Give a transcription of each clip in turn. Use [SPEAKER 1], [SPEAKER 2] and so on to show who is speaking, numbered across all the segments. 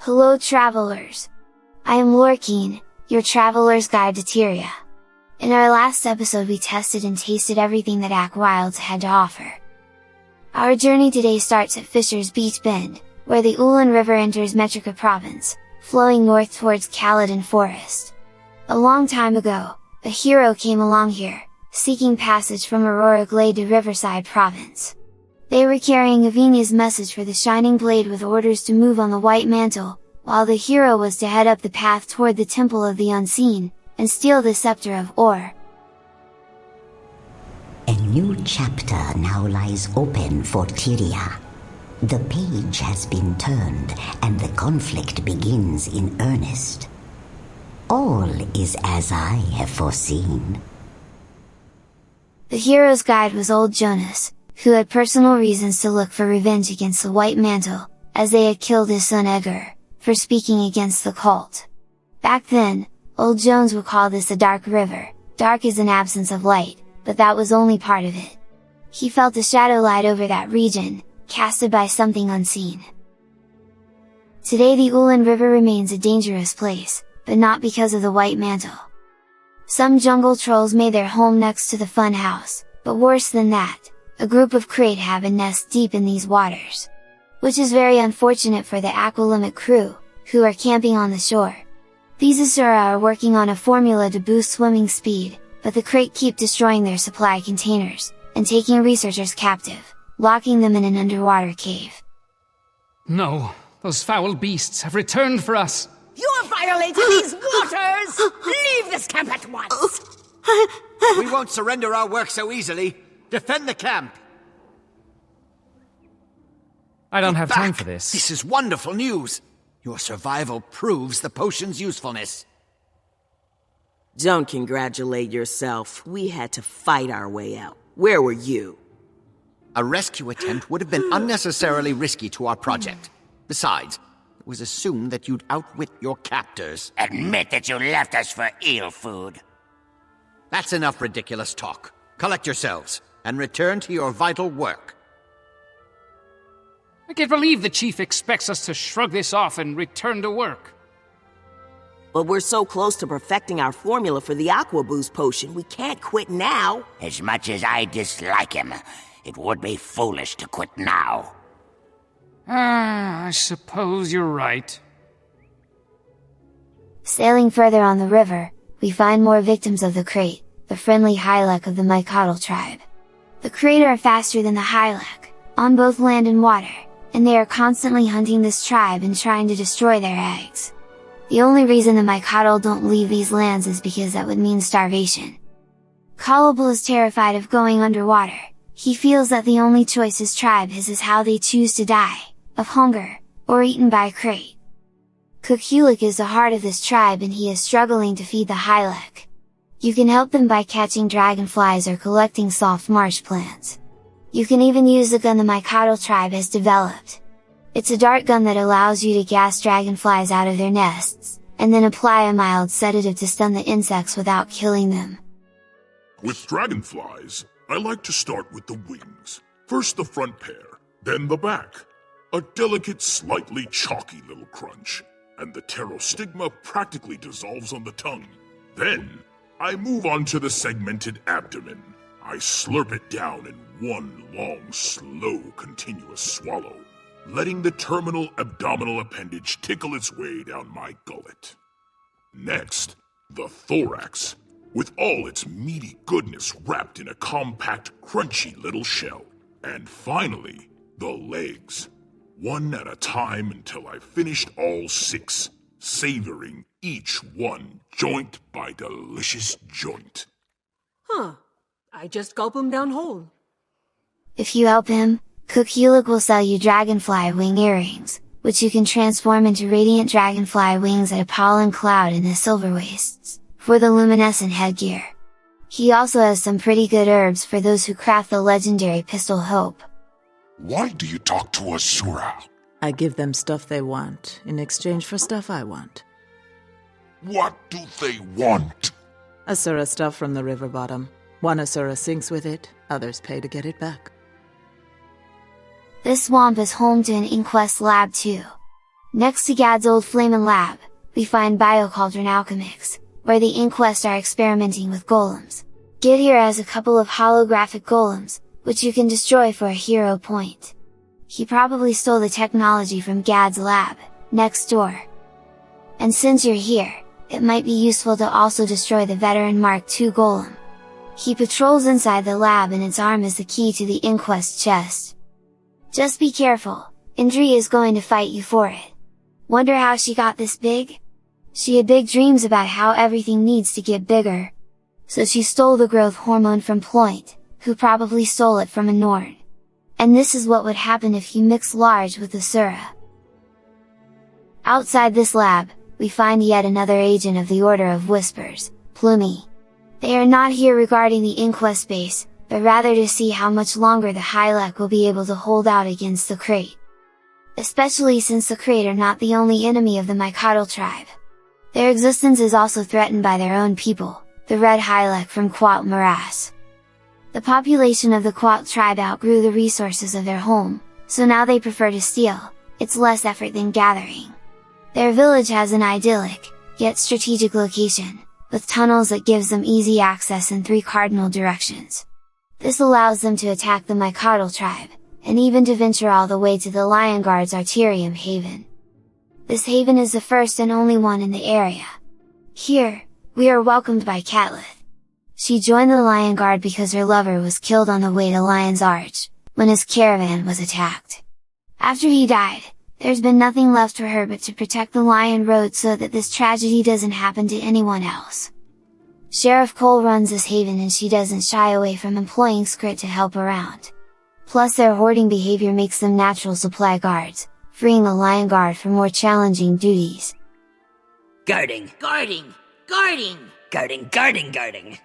[SPEAKER 1] Hello travelers! I am Lorekeen, your traveler's guide to Tyria. In our last episode we tested and tasted everything that Aqualimit had to offer. Our journey today starts at Fisher's Beach Bend, where the Ullen River enters Metrica Province, flowing north towards Caledon Forest. A long time ago, a hero came along here, seeking passage from Aurora Glade to Riverside Province. They were carrying Avenia's message for the Shining Blade with orders to move on the White Mantle, while the hero was to head up the path toward the Temple of the Unseen, and steal the Scepter of Ore.
[SPEAKER 2] A new chapter now lies open for Tyria. The page has been turned, and the conflict begins in earnest. All is as I have foreseen.
[SPEAKER 1] The hero's guide was old Jonas, who had personal reasons to look for revenge against the White Mantle, as they had killed his son Edgar, for speaking against the cult. Back then, old Jones would call this a dark river. Dark is an absence of light, but that was only part of it. He felt a shadow light over that region, casted by something unseen. Today the Ullen River remains a dangerous place, but not because of the White Mantle. Some jungle trolls made their home next to the fun house, but worse than that, a group of krait have a nest deep in these waters. Which is very unfortunate for the Aqualimit Krewe, who are camping on the shore. These Asura are working on a formula to boost swimming speed, but the krait keep destroying their supply containers, and taking researchers captive, locking them in an underwater cave.
[SPEAKER 3] No, those foul beasts have returned for us!
[SPEAKER 4] You're violating these waters! Leave this camp at once!
[SPEAKER 5] We won't surrender our work so easily! Defend the camp!
[SPEAKER 3] I don't have time for this.
[SPEAKER 5] This is wonderful news! Your survival proves the potion's usefulness.
[SPEAKER 4] Don't congratulate yourself. We had to fight our way out. Where were you?
[SPEAKER 5] A rescue attempt would have been unnecessarily risky to our project. Besides, it was assumed that you'd outwit your captors.
[SPEAKER 6] Admit that you left us for eel food.
[SPEAKER 5] That's enough ridiculous talk. Collect yourselves, and return to your vital work.
[SPEAKER 3] I can't believe the chief expects us to shrug this off and return to work.
[SPEAKER 4] But we're so close to perfecting our formula for the Aqua Boost potion, we can't quit now.
[SPEAKER 6] As much as I dislike him, it would be foolish to quit now.
[SPEAKER 3] I suppose you're right.
[SPEAKER 1] Sailing further on the river, we find more victims of the krait, the friendly hylek of the Michotl tribe. The krait are faster than the hylek, on both land and water, and they are constantly hunting this tribe and trying to destroy their eggs. The only reason the Michotl don't leave these lands is because that would mean starvation. Cuatl is terrified of going underwater. He feels that the only choice his tribe has is how they choose to die, of hunger, or eaten by krait. Cuatl is the heart of this tribe and he is struggling to feed the hylek. You can help them by catching dragonflies or collecting soft marsh plants. You can even use the gun the Michotl tribe has developed. It's a dart gun that allows you to gas dragonflies out of their nests, and then apply a mild sedative to stun the insects without killing them.
[SPEAKER 7] With dragonflies, I like to start with the wings. First the front pair, then the back. A delicate, slightly chalky little crunch, and the pterostigma practically dissolves on the tongue. Then, I move on to the segmented abdomen. I slurp it down in one long, slow, continuous swallow, letting the terminal abdominal appendage tickle its way down my gullet. Next, the thorax, with all its meaty goodness wrapped in a compact, crunchy little shell. And finally, the legs, one at a time until I've finished all 6, savoring each one joint by delicious joint.
[SPEAKER 8] Huh. I just gulp him down whole.
[SPEAKER 1] If you help him, Cuatl will sell you dragonfly wing earrings, which you can transform into radiant dragonfly wings at a pollen cloud in the silver wastes, for the luminescent headgear. He also has some pretty good herbs for those who craft the legendary pistol Hope.
[SPEAKER 7] Why do you talk to Asura?
[SPEAKER 8] I give them stuff they want, in exchange for stuff I want.
[SPEAKER 7] What do they want?
[SPEAKER 8] Asura stuff from the river bottom. One Asura sinks with it, others pay to get it back.
[SPEAKER 1] This swamp is home to an inquest lab too. Next to Gad's old Flamin' Lab, we find Biocauldron Alchemics, where the Inquest are experimenting with golems. Gad here has a couple of holographic golems, which you can destroy for a hero point. He probably stole the technology from Gad's lab, next door. And since you're here, it might be useful to also destroy the Veteran Mark II golem. He patrols inside the lab and its arm is the key to the Inquest chest. Just be careful, Indri is going to fight you for it. Wonder how she got this big? She had big dreams about how everything needs to get bigger. So she stole the growth hormone from Plight, who probably stole it from a Norn. And this is what would happen if you mix large with Asura. Outside this lab, we find yet another agent of the Order of Whispers, Plumie. They are not here regarding the Inquest base, but rather to see how much longer the hylek will be able to hold out against the krait. Especially since the krait are not the only enemy of the Michotl tribe. Their existence is also threatened by their own people, the Red Hylek from Cuatl Morass. The population of the Cuatl tribe outgrew the resources of their home, so now they prefer to steal, it's less effort than gathering. Their village has an idyllic, yet strategic location, with tunnels that gives them easy access in 3 cardinal directions. This allows them to attack the Michotl tribe, and even to venture all the way to the Lionguard's Arterium haven. This haven is the first and only one in the area. Here, we are welcomed by Cuatl. She joined the Lionguard because her lover was killed on the way to Lion's Arch, when his caravan was attacked. After he died, there's been nothing left for her but to protect the Lion Road so that this tragedy doesn't happen to anyone else. Sheriff Cole runs this haven and she doesn't shy away from employing Skrit to help around. Plus their hoarding behavior makes them natural supply guards, freeing the Lionguard for more challenging duties.
[SPEAKER 6] Guarding.
[SPEAKER 9] Guarding! Guarding!
[SPEAKER 6] Guarding, guarding, guarding.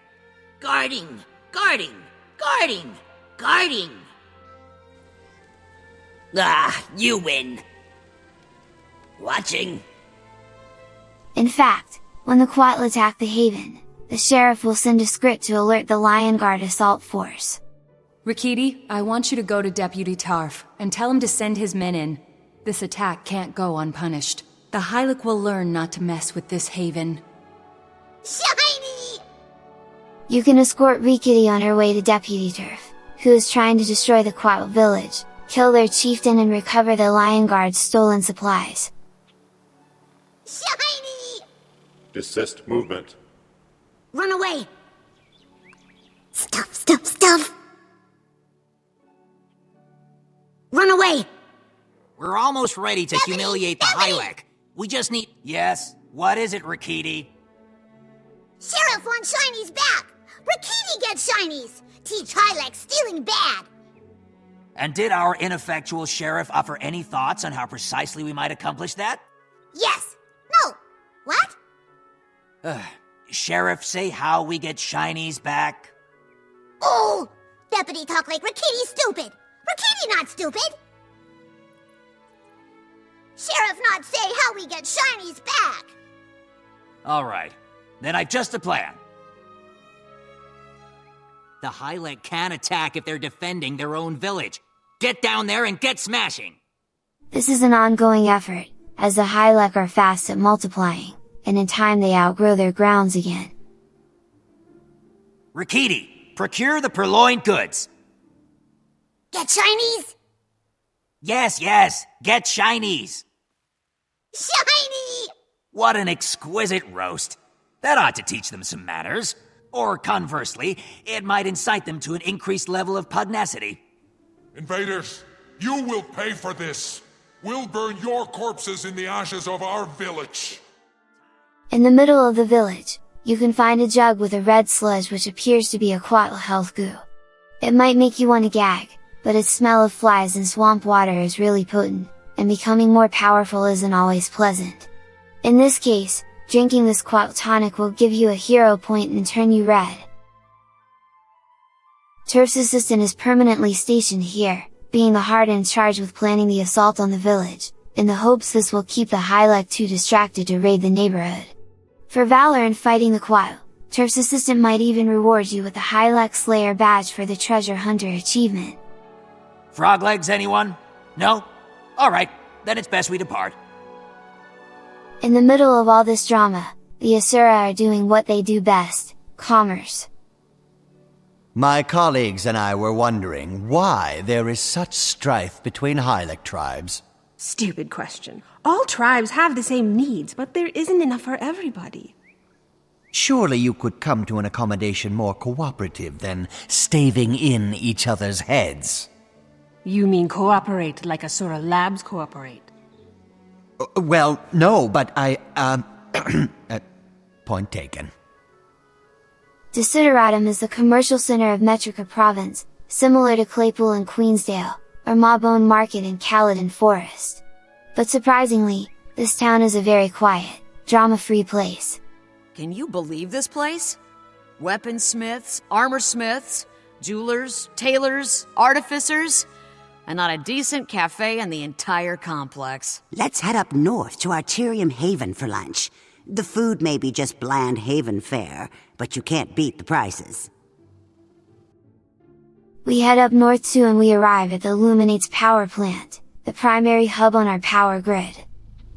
[SPEAKER 9] Guarding! Guarding! Guarding! Guarding!
[SPEAKER 6] Ah, you win. Watching.
[SPEAKER 1] In fact, when the Cuatl attack the haven, the sheriff will send a script to alert the Lionguard assault force.
[SPEAKER 10] Rakiti, I want you to go to Deputy Tarf, and tell him to send his men in. This attack can't go unpunished. The hylek will learn not to mess with this haven.
[SPEAKER 9] Shiny!
[SPEAKER 1] You can escort Rakiti on her way to Deputy Turf, who is trying to destroy the Cuatl village, kill their chieftain and recover the Lionguard's stolen supplies.
[SPEAKER 9] Shiny!
[SPEAKER 7] Desist movement.
[SPEAKER 9] Run away! Stuff! Run away!
[SPEAKER 11] We're almost ready to humiliate the
[SPEAKER 9] Deputy!
[SPEAKER 11] hylek. We just need... Yes? What is it, Rakiti?
[SPEAKER 9] Sheriff wants shinies back! Rakiti gets shinies! Teach hylek stealing bad!
[SPEAKER 11] And did our ineffectual sheriff offer any thoughts on how precisely we might accomplish that?
[SPEAKER 9] Yes! No! What?
[SPEAKER 11] Sheriff, say how we get shinies back?
[SPEAKER 9] Oh! Deputy talk like Rakiti stupid! Rakiti not stupid! Sheriff not say how we get shinies back!
[SPEAKER 11] Alright, then I've just a plan. The hylek can attack if they're defending their own village. Get down there and get smashing!
[SPEAKER 1] This is an ongoing effort, as the hylek are fast at multiplying, and in time they outgrow their grounds again.
[SPEAKER 11] Rakiti, procure the purloined goods!
[SPEAKER 9] Get shinies?
[SPEAKER 11] Yes, get shinies!
[SPEAKER 9] Shiny!
[SPEAKER 11] What an exquisite roast! That ought to teach them some manners. Or conversely, it might incite them to an increased level of pugnacity.
[SPEAKER 7] Invaders, you will pay for this! We'll burn your corpses in the ashes of our village!
[SPEAKER 1] In the middle of the village, you can find a jug with a red sludge which appears to be a Cuatl health goo. It might make you want to gag, but its smell of flies and swamp water is really potent, and becoming more powerful isn't always pleasant. In this case, drinking this Cuatl tonic will give you a hero point and turn you red. Turf's assistant is permanently stationed here, being the heart in charge with planning the assault on the village, in the hopes this will keep the hylek too distracted to raid the neighborhood. For valor in fighting the Cuatl, Turf's assistant might even reward you with the hylek Slayer badge for the treasure hunter achievement.
[SPEAKER 11] Frog legs, anyone? No? Alright, then it's best we depart.
[SPEAKER 1] In the middle of all this drama, the Asura are doing what they do best, commerce.
[SPEAKER 5] My colleagues and I were wondering why there is such strife between hylek tribes.
[SPEAKER 12] Stupid question. All tribes have the same needs, but there isn't enough for everybody.
[SPEAKER 5] Surely you could come to an accommodation more cooperative than staving in each other's heads.
[SPEAKER 12] You mean cooperate like Asura labs cooperate?
[SPEAKER 5] Well, no, but point taken.
[SPEAKER 1] Desider Atum is the commercial center of Metrica Province, similar to Claypool in Queensdale, or Mawbone Market in Caledon Forest. But surprisingly, this town is a very quiet, drama-free place.
[SPEAKER 4] Can you believe this place? Weaponsmiths, armorsmiths, jewelers, tailors, artificers, and not a decent cafe in the entire complex.
[SPEAKER 2] Let's head up north to Arterium Haven for lunch. The food may be just bland Haven fare, but you can't beat the prices.
[SPEAKER 1] We head up north too and we arrive at the Luminates power plant, the primary hub on our power grid.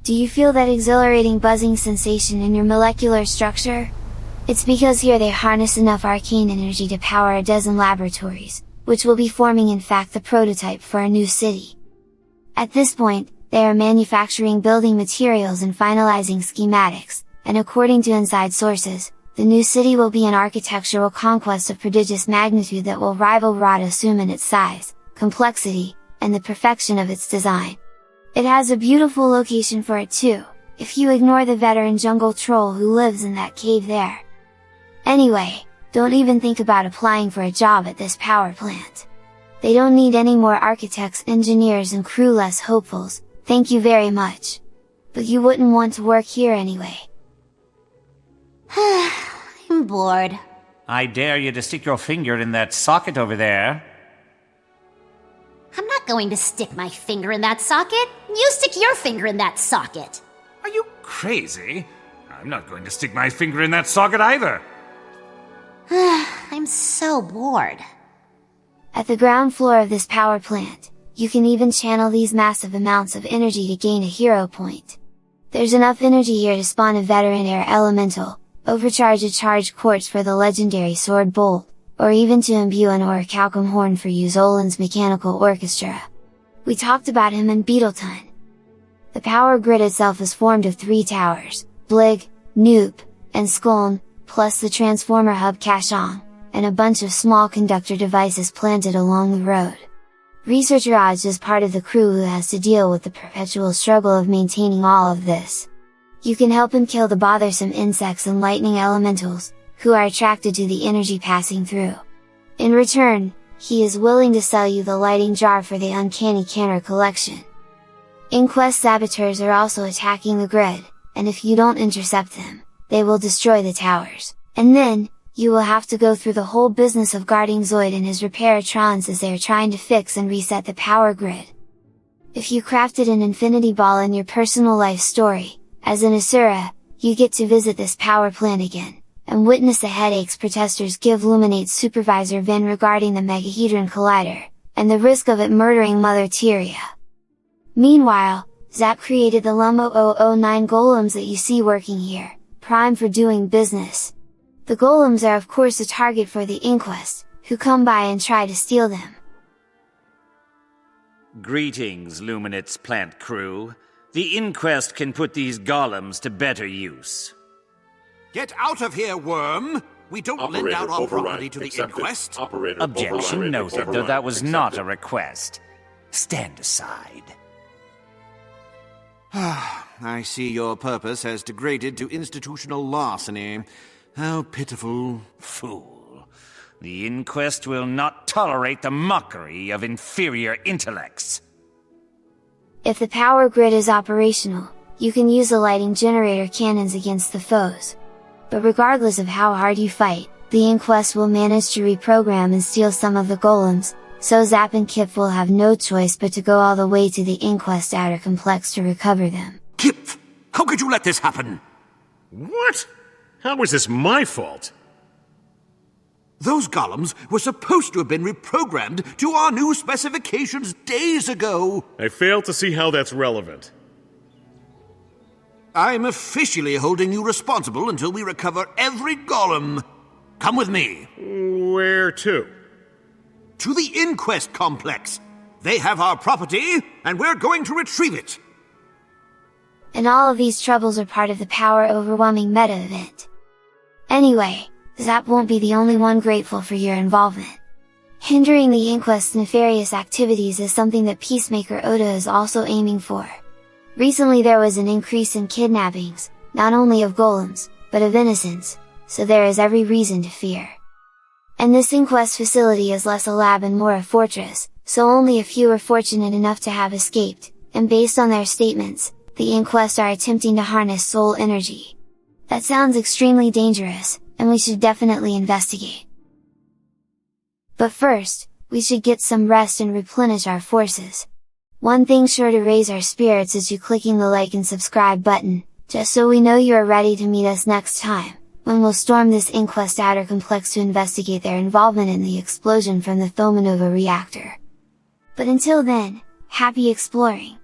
[SPEAKER 1] Do you feel that exhilarating buzzing sensation in your molecular structure? It's because here they harness enough arcane energy to power a dozen laboratories, which will be forming in fact the prototype for a new city. At this point, they are manufacturing building materials and finalizing schematics, and according to inside sources, the new city will be an architectural conquest of prodigious magnitude that will rival Asum in its size, complexity, and the perfection of its design. It has a beautiful location for it too, if you ignore the veteran jungle troll who lives in that cave there. Anyway, don't even think about applying for a job at this power plant. They don't need any more architects, engineers and crew less hopefuls, thank you very much. But you wouldn't want to work here anyway.
[SPEAKER 9] I'm bored.
[SPEAKER 11] I dare you to stick your finger in that socket over there.
[SPEAKER 9] I'm not going to stick my finger in that socket. You stick your finger in that socket.
[SPEAKER 11] Are you crazy? I'm not going to stick my finger in that socket either.
[SPEAKER 9] I'm so bored.
[SPEAKER 1] At the ground floor of this power plant, you can even channel these massive amounts of energy to gain a hero point. There's enough energy here to spawn a veteran air elemental, overcharge a charged quartz for the legendary sword bolt, or even to imbue an orichalcum horn for use Ullen's mechanical orchestra. We talked about him in Beetleton. The power grid itself is formed of 3 towers, Blig, Noop, and Skoln, plus the transformer hub Kashong, and a bunch of small conductor devices planted along the road. Researcher Odds is part of the crew who has to deal with the perpetual struggle of maintaining all of this. You can help him kill the bothersome insects and lightning elementals, who are attracted to the energy passing through. In return, he is willing to sell you the lighting jar for the Uncanny Canner collection. Inquest saboteurs are also attacking the grid, and if you don't intercept them, they will destroy the towers, and then, you will have to go through the whole business of guarding Zoid and his reparatrons as they are trying to fix and reset the power grid. If you crafted an infinity ball in your personal life story, as an Asura, you get to visit this power plant again, and witness the headaches protesters give Luminates supervisor Vin regarding the Megahedron Collider, and the risk of it murdering Mother Tyria. Meanwhile, Zap created the Lumbo 009 golems that you see working here, prime for doing business. The golems are of course a target for the Inquest, who come by and try to steal them.
[SPEAKER 11] Greetings, Luminates plant crew. The Inquest can put these golems to better use.
[SPEAKER 13] Get out of here, worm! We don't lend out our property to the Inquest.
[SPEAKER 11] Objection noted, though that was not a request. Stand aside.
[SPEAKER 13] I see your purpose has degraded to institutional larceny. How pitiful.
[SPEAKER 11] Fool. The Inquest will not tolerate the mockery of inferior intellects.
[SPEAKER 1] If the power grid is operational, you can use the lighting generator cannons against the foes. But regardless of how hard you fight, the Inquest will manage to reprogram and steal some of the golems, so Zap and Kip will have no choice but to go all the way to the Inquest outer complex to recover them.
[SPEAKER 13] Kip! How could you let this happen?
[SPEAKER 14] What? How was this my fault?
[SPEAKER 13] Those golems were supposed to have been reprogrammed to our new specifications days ago!
[SPEAKER 14] I fail to see how that's relevant.
[SPEAKER 13] I'm officially holding you responsible until we recover every golem. Come with me.
[SPEAKER 14] Where to?
[SPEAKER 13] To the inquest complex. They have our property, and we're going to retrieve it.
[SPEAKER 1] And all of these troubles are part of the power-overwhelming meta event. Anyway, Zap won't be the only one grateful for your involvement. Hindering the Inquest's nefarious activities is something that Peacemaker Oda is also aiming for. Recently there was an increase in kidnappings, not only of golems, but of innocents, so there is every reason to fear. And this Inquest facility is less a lab and more a fortress, so only a few are fortunate enough to have escaped, and based on their statements, the Inquest are attempting to harness soul energy. That sounds extremely dangerous, and we should definitely investigate. But first, we should get some rest and replenish our forces. One thing sure to raise our spirits is you clicking the like and subscribe button, just so we know you are ready to meet us next time, when we'll storm this Inquest outer complex to investigate their involvement in the explosion from the Thomanova reactor. But until then, happy exploring!